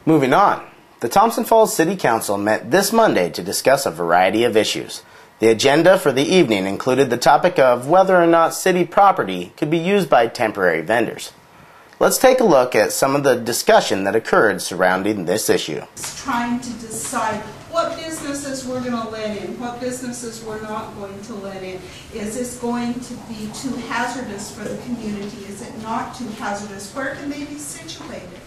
Moving on, the Thompson Falls City Council met this Monday to discuss a variety of issues. The agenda for the evening included the topic of whether or not city property could be used by temporary vendors. Let's take a look at some of the discussion that occurred surrounding this issue. Trying to decide what businesses we're going to let in, what businesses we're not going to let in. Is this going to be too hazardous for the community? Is it not too hazardous? Where can they be situated?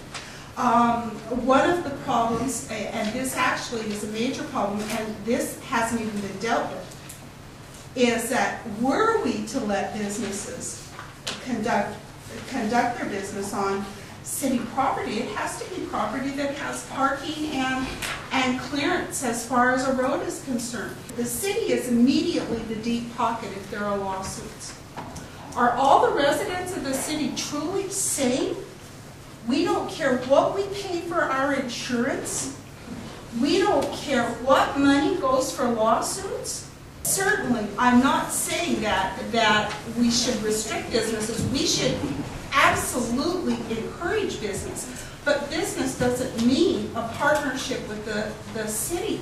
One of the problems, and this actually is a major problem, and this hasn't even been dealt with, is that were we to let businesses conduct their business on city property, it has to be property that has parking and clearance as far as a road is concerned. The city is immediately the deep pocket if there are lawsuits. Are all the residents of the city truly safe? We don't care what we pay for our insurance. We don't care what money goes for lawsuits. Certainly, I'm not saying that we should restrict businesses. We should absolutely encourage business. But business doesn't mean a partnership with the city.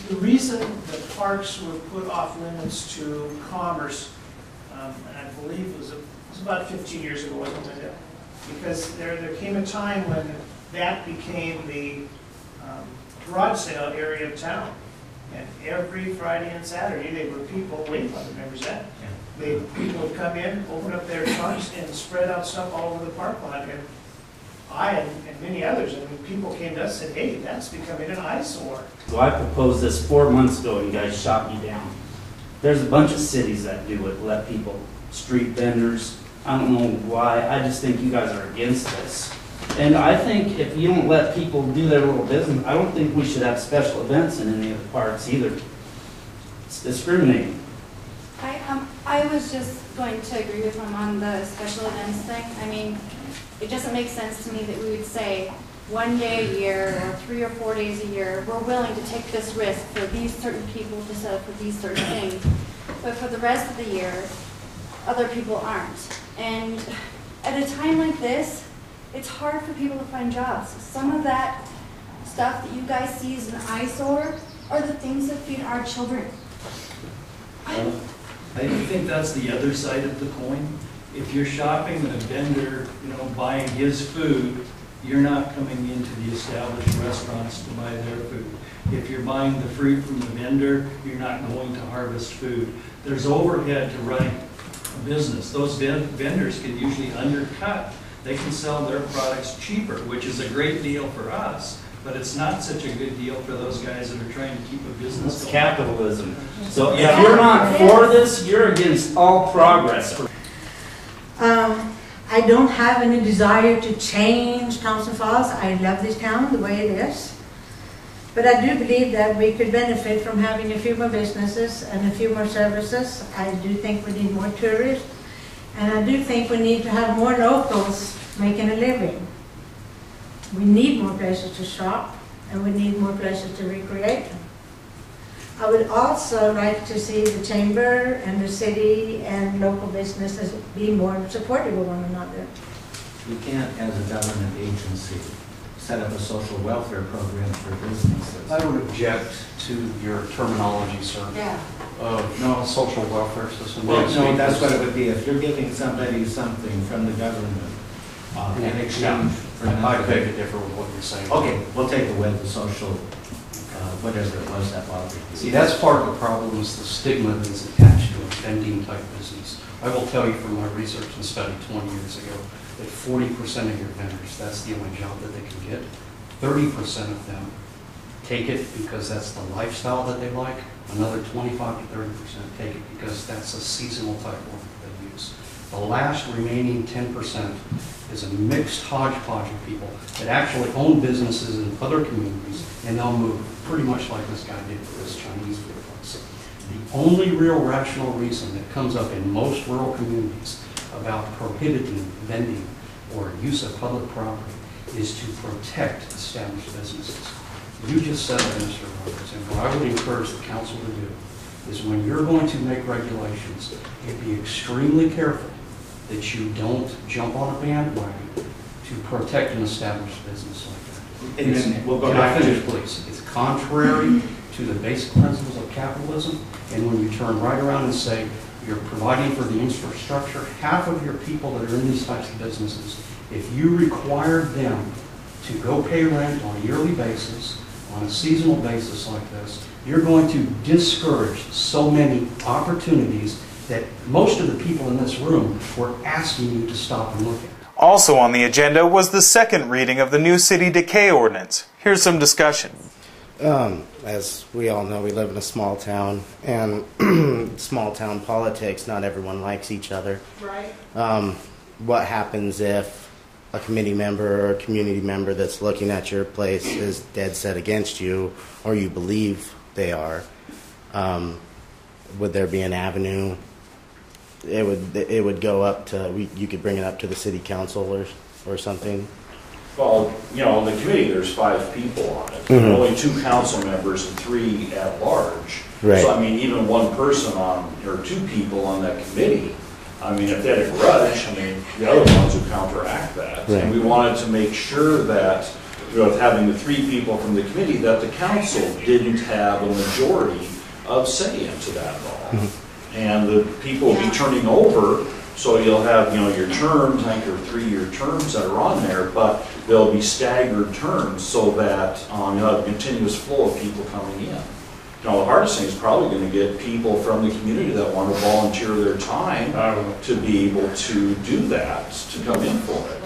The reason that parks were put off limits to commerce, and I believe it was about 15 years ago, wasn't it? Because there came a time when that became the garage sale area of town. And every Friday and Saturday, there were people, Wayne remembers that. People would come in, open up their trunks, and spread out stuff all over the park lot. And I and many others, and people came to us and said, hey, that's becoming an eyesore. So I proposed this 4 months ago, and you guys shot me down. There's a bunch of cities that do it, let people, street vendors. I don't know why. I just think you guys are against this. And I think if you don't let people do their little business, I don't think we should have special events in any of the parks either. It's discriminating. I was just going to agree with him on the special events thing. I mean, it doesn't make sense to me that we would say 1 day a year or 3 or 4 days a year, we're willing to take this risk for these certain people to set up for these certain things. But for the rest of the year, other people aren't. And at a time like this, it's hard for people to find jobs. Some of that stuff that you guys see as an eyesore are the things that feed our children. I think that's the other side of the coin. If you're shopping and a vendor, buying his food, you're not coming into the established restaurants to buy their food. If you're buying the fruit from the vendor, you're not going to harvest food. There's overhead to running a business. Those vendors can usually undercut. They can sell their products cheaper, which is a great deal for us, but it's not such a good deal for those guys that are trying to keep a business going. It's capitalism. So if you're not for this, you're against all progress. I don't have any desire to change Thompson Falls. I love this town the way it is. But I do believe that we could benefit from having a few more businesses and a few more services. I do think we need more tourists. And I do think we need to have more locals making a living. We need more places to shop, and we need more places to recreate. I would also like to see the chamber and the city and local businesses be more supportive of one another. You can't, as a government agency, set up a social welfare program for businesses. I would object to your terminology, sir. Yeah. No, social welfare system. Well, no, that's what it would be. If you're giving somebody something from the government in exchange for nothing. I beg to differ with what you're saying. Okay, we'll take away the social, whatever it was that bothered you. See, that's part of the problem is the stigma that is attached to a vending type business. I will tell you from my research and study 20 years ago that 40% of your vendors, that's the only job that they can get. 30% of them take it because that's the lifestyle that they like. Another 25 to 30% take it because that's a seasonal type work that they use. The last remaining 10% is a mixed hodgepodge of people that actually own businesses in other communities, and they'll move pretty much like this guy did for this Chinese food place. The only real rational reason that comes up in most rural communities about prohibiting vending or use of public property is to protect established businesses. You just said that, Mr. Roberts, and what I would encourage the council to do is when you're going to make regulations, be extremely careful that you don't jump on a bandwagon to to protect an established business like that. And then we'll go Can I back to- finish, please? It's contrary to the basic principles of capitalism, and when you turn right around and say you're providing for the infrastructure, half of your people that are in these types of businesses, if you required them to go pay rent on a yearly basis, on a seasonal basis like this, you're going to discourage so many opportunities that most of the people in this room were asking you to stop and look at. Also on the agenda was the second reading of the new city decay ordinance. Here's some discussion. As we all know, we live in a small town, and small town politics, not everyone likes each other. Right. What happens if a committee member or a community member that's looking at your place is dead set against you, or you believe they are? Would there be an avenue? It would go up to, you could bring it up to the city council or something. Well, you know, in the committee, there's 5 people on it. There are only 2 council members and 3 at large. Right. So, I mean, even one person on, or 2 people on that committee, I mean, if they had a grudge, I mean, the other ones would counteract that. Right. And we wanted to make sure that, with having the 3 people from the committee, that the council didn't have a majority of say into that at all. And the people will be turning over, so you'll have, you know, your terms, I think there are 3-year terms that are on there, but they'll be staggered terms so that you'll have a continuous flow of people coming in. You know, the hardest thing is probably going to get people from the community that want to volunteer their time to be able to do that, to come in for it.